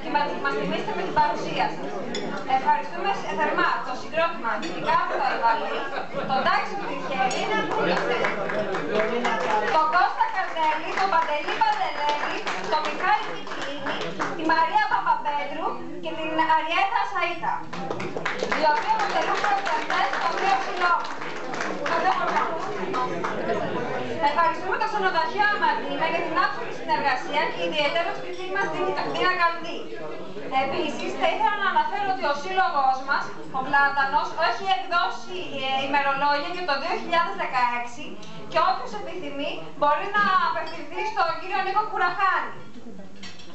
και μας τιμήσετε με την παρουσία σας. Ευχαριστούμε θερμά το συγκρότημα δυτικά από το Αϊβαλή, τον Τάξο Τριχέρη, τον Κώστα Καρτέλη, τον Παντελή Παντελέλη, τον Μιχάλη Κιτίνη, τη Μαρία Παπαπέτρου και την Αριέτα Σαΐτα, οι οποίοι αποτελούν προεδρευτές των δύο συλλόγων. Ευχαριστούμε το Ξενοδοχείο Αμαντίνα για την άψογη συνεργασία και ιδιαίτερα στη φίλη μας Τίνα Καλδί. Επίσης, θα ήθελα να αναφέρω ότι ο σύλλογος μας, ο Πλάτανος, έχει εκδώσει ημερολόγια για το 2016 και όποιος επιθυμεί μπορεί να απευθυνθεί στον κύριο Νίκο Κουραχάνη.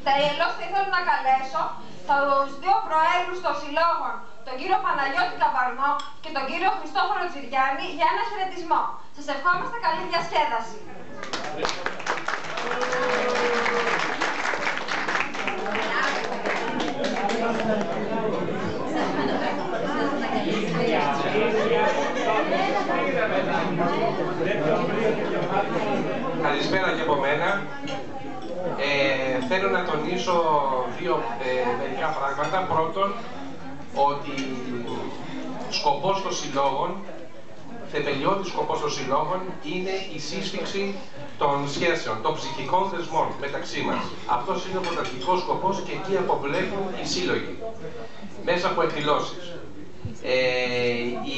Τέλος, θα ήθελα να καλέσω τους δύο προέδρους των συλλόγων, τον κύριο Παναγιώτη Καβαρνό και τον κύριο Χριστόφορο Τζιριάννη, για ένα χαιρετισμό. Σας ευχόμαστε καλή διασκέδαση. Καλησπέρα και από μένα. Θέλω να τονίσω μερικά πράγματα. Πρώτον, ότι σκοπός των συλλόγων, θεμελιώδης σκοπός των συλλόγων είναι η σύσφυξη των σχέσεων, των ψυχικών θεσμών μεταξύ μας. Αυτός είναι ο πρωταρχικός σκοπός και εκεί αποβλέπουν οι σύλλογοι. Μέσα από εκδηλώσεις.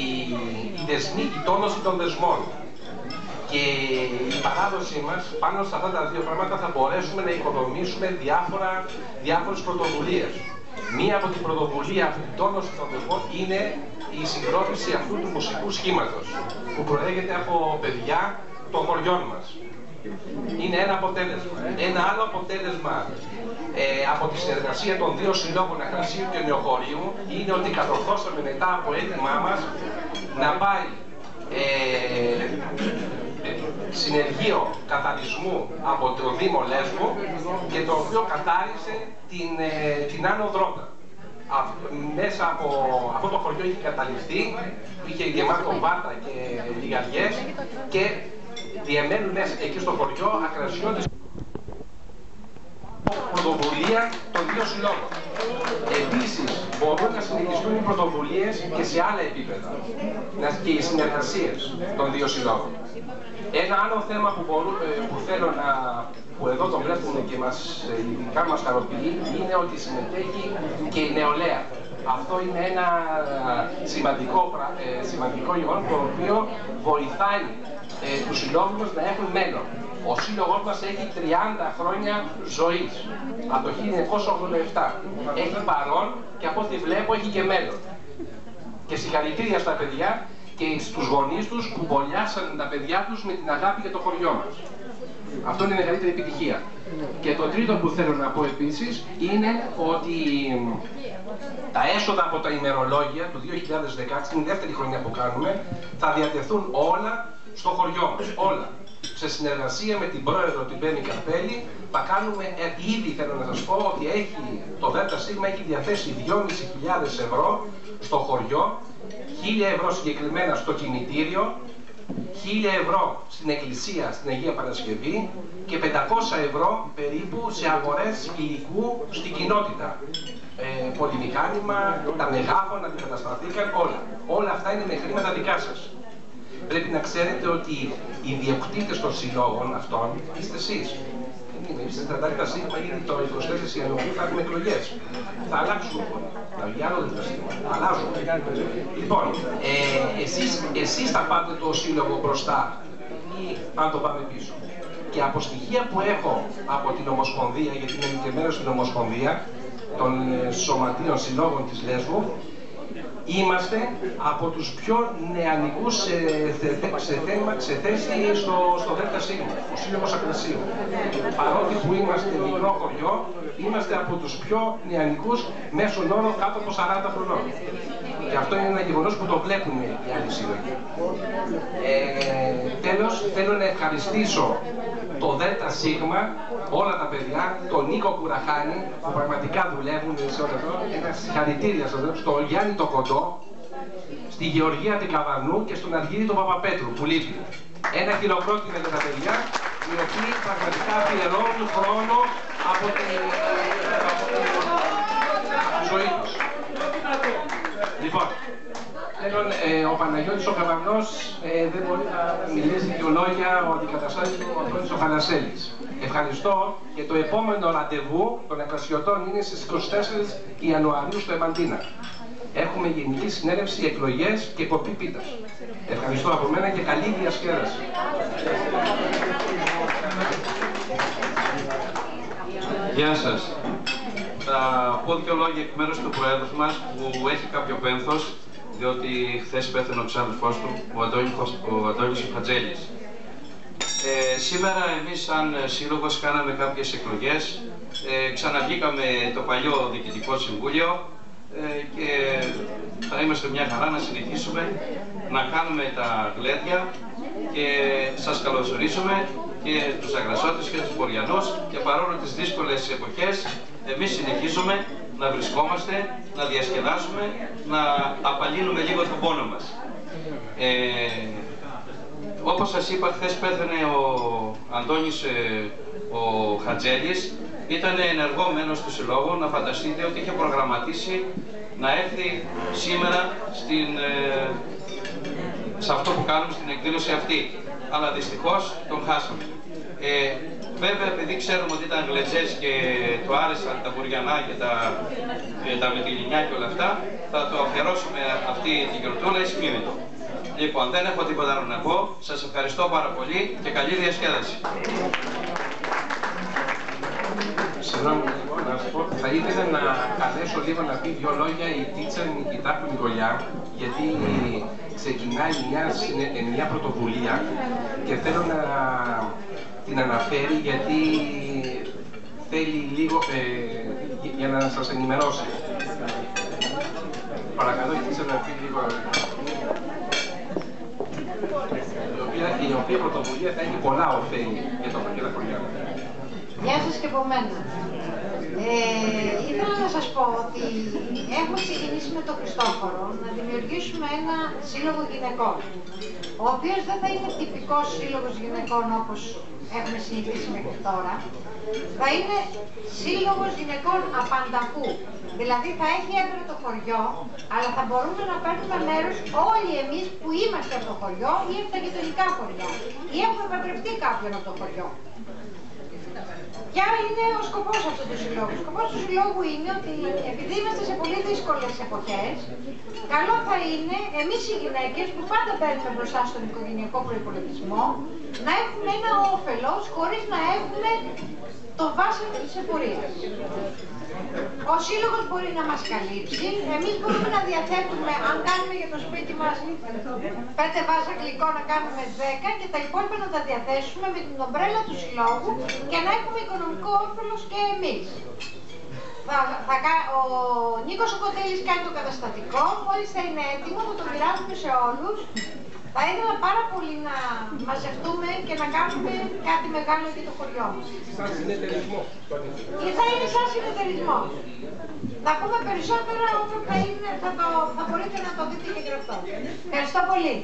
Η δεσμή, η τόνωση των δεσμών και η παράδοσή μας πάνω σε αυτά τα δύο πράγματα θα μπορέσουμε να οικοδομήσουμε διάφορες πρωτοβουλίες. Μία από την πρωτοβουλία, αυτή την τόνωση των δεσμών, είναι η συγκρότηση αυτού του μουσικού σχήματος που προέρχεται από παιδιά των χωριών μας. Είναι ένα αποτέλεσμα. Ένα άλλο αποτέλεσμα από τη συνεργασία των δύο συλλόγων Ακρασίου και Νεοχωρίου είναι ότι κατορθώσαμε μετά από έτοιμά μας να πάει συνεργείο καθαρισμού από το Δήμο Λέσβου και το οποίο καθάρισε την Άνω Δρότα. Μέσα από αυτό το χωριό είχε καταληφθεί, είχε γεμάτο βάτα και λιγαριές και διεμένουν μέσα εκεί στο χωριό ακρασιώτες πρωτοβουλία των δύο συλλόγων. Επίσης, μπορούν να συνεχιστούν οι πρωτοβουλίες και σε άλλα επίπεδα και οι συνεργασίες των δύο συλλόγων. Ένα άλλο θέμα που θέλω που εδώ το βλέπουμε και ειδικά μας χαροποιεί, είναι ότι συμμετέχει και η νεολαία. Αυτό είναι ένα σημαντικό γεγονός το οποίο βοηθάει τους συλλόγους μας να έχουν μέλλον. Ο σύλλογος μας έχει 30 χρόνια ζωής, από το 1987. Έχει παρόν και από ό,τι βλέπω έχει και μέλλον. Και συγχαρητήρια στα παιδιά και στους γονείς τους που μπολιάσαν τα παιδιά τους με την αγάπη για το χωριό μας. Αυτό είναι η μεγαλύτερη επιτυχία. Και το τρίτο που θέλω να πω επίσης είναι ότι τα έσοδα από τα ημερολόγια του 2016, την δεύτερη χρονιά που κάνουμε, θα διατεθούν όλα στο χωριό μας. Όλα. Σε συνεργασία με την πρόεδρο, την Μπέννη Καρπέλη, θα κάνουμε ήδη, θέλω να σας πω, ότι το ΔΣ έχει διαθέσει 2.500 ευρώ στο χωριό, 1.000 ευρώ συγκεκριμένα στο κημητήριο, 1.000 ευρώ στην εκκλησία, στην Αγία Παρασκευή και 500 ευρώ περίπου σε αγορές υλικού στην κοινότητα. Πολυμηχάνημα, τα μεγάφωνα αντικατασταθήκαν, όλα. Όλα αυτά είναι με χρήματα δικά σας. Πρέπει να ξέρετε ότι οι διοκτήτες των συλλόγων αυτών είστε εσείς. Είστε 30 σύγχρονα, γιατί το 24 Ιανουαρίου θα έχουμε εκλογές. Θα αλλάξουν. Θα βγει άλλο σύστημα. Αλλάζουν. Λοιπόν, εσείς θα πάτε το σύλλογο μπροστά ή αν το πάμε πίσω. Και από στοιχεία που έχω από την Ομοσπονδία, γιατί είμαι μητεμένος στην Ομοσπονδία των Σωματείων Συλλόγων της Λέσβου, είμαστε από τους πιο νεανικούς σε θέση στο ΔΣ, ο Σύλλογος Ακρασίου. Παρότι που είμαστε μικρό χωριό, είμαστε από τους πιο νεανικούς μέσον όρο κάτω από 40 χρονών. Και αυτό είναι ένα γεγονός που το βλέπουν οι άλλοι σύλλογοι. Τέλος, θέλω να ευχαριστήσω το ΔΣ, όλα τα παιδιά, τον Νίκο Κουραχάνη, που πραγματικά δουλεύουν σε όλο αυτό. Ένα συγχαρητήρια στον Γιάννη το Κοντό, στη Γεωργία την Καβαρνού και στον Αργύρη τον Παπαπέτρου που λείπει. Ένα χειροκρότημα για τα παιδιά, οι οποίοι πραγματικά αφιερώνουν χρόνο από Παναγιώτης ο Καβανός δεν μπορεί να μιλήσει δύο λόγια, ο αντικαταστάτης του ο Αντώνης ο Θανασέλης. Ευχαριστώ και το επόμενο ραντεβού των εκκλησιωτών είναι στις 24 Ιανουαρίου στο Εμαντίνα. Έχουμε γενική συνέλευση, εκλογές και κοπή πίτας. Ευχαριστώ από μένα και καλή διασκέδαση. Γεια σας. Θα πω δύο λόγια εκ μέρους του Προέδρου μας που έχει κάποιο πένθος, διότι χθες πέθανε ο ξάδερφός του, ο Αντώνης ο Χατζέλης. Σήμερα εμείς σαν σύλλογος κάναμε κάποιες εκλογές, ξαναβγήκαμε το παλιό Διοικητικό Συμβούλιο και θα είμαστε μια χαρά να συνεχίσουμε να κάνουμε τα γλέντια και σας καλωσορίζουμε και τους Αγρασώτες και τους Ποριανούς και παρόλο τις δύσκολες εποχές εμείς συνεχίζουμε να βρισκόμαστε, να διασκεδάσουμε, να απαλύνουμε λίγο τον πόνο μας. Όπως σας είπα, χθες πέθανε ο Αντώνης ο Χατζέλης. Ήταν ενεργό μέλος του Συλλόγου. Να φανταστείτε ότι είχε προγραμματίσει να έρθει σήμερα σε αυτό που κάνουμε, στην εκδήλωση αυτή. Αλλά δυστυχώς τον χάσαμε. Βέβαια, επειδή ξέρουμε ότι ήταν γλετζές και του άρεσαν τα μπουριανά και τα μετιλινιά και όλα αυτά, θα το αφιερώσουμε αυτή την γιορτούλα εις μνήμη του. Λοιπόν, δεν έχω τίποτα άλλο να πω. Σας ευχαριστώ πάρα πολύ και καλή διασκέδαση. Συγγνώμη λίγο να σας πω, θα ήθελα να καλέσω λίγο να πει δύο λόγια η Τίτσα Νικητάκου Νικολιά, γιατί ξεκινάει μια πρωτοβουλία και θέλω να την αναφέρει γιατί θέλει λίγο για να σας ενημερώσει. Παρακαλώ η Τίτσα να πει λίγο. Η οποία πρωτοβουλία θα έχει πολλά ωφέλη για το χωριό. Γεια σας και από μένα. Ήθελα να σας πω ότι έχουμε ξεκινήσει με τον Χριστόφορο να δημιουργήσουμε ένα σύλλογο γυναικών, ο οποίος δεν θα είναι τυπικός σύλλογος γυναικών όπως έχουμε συνηθίσει μέχρι τώρα. Θα είναι σύλλογος γυναικών απανταχού. Δηλαδή θα έχει έδρα το χωριό, αλλά θα μπορούμε να παίρνουμε μέρος όλοι εμείς που είμαστε από το χωριό ή από τα γειτονικά χωριά ή έχουμε παντρευτεί κάποιον από το χωριό. Ποια είναι ο σκοπός αυτού του συλλόγου? Ο σκοπός του συλλόγου είναι ότι επειδή είμαστε σε πολύ δύσκολες εποχές, καλό θα είναι εμείς οι γυναίκες που πάντα παίρνουμε μπροστά στον οικογενειακό προϋπολογισμό να έχουμε ένα όφελος χωρίς να έχουμε το βάσανο της εφορίας. Ο σύλλογος μπορεί να μας καλύψει, εμείς μπορούμε να διαθέτουμε, αν κάνουμε για το σπίτι μας 5 βάζα γλυκό, να κάνουμε 10 και τα υπόλοιπα να τα διαθέσουμε με την ομπρέλα του συλλόγου και να έχουμε οικονομικό όφελος και εμείς. Ο Νίκος ο Κοντέλης κάνει το καταστατικό, μόλις θα είναι έτοιμο θα το μοιράσουμε σε όλους. Θα ήθελα πάρα πολύ να μαζευτούμε και να κάνουμε κάτι μεγάλο για το χωριό μας. Σαν συνεταιρισμό. Και θα είναι σαν συνεταιρισμό. Θα πούμε περισσότερα όταν θα μπορείτε να το δείτε και γραπτό. Ευχαριστώ πολύ.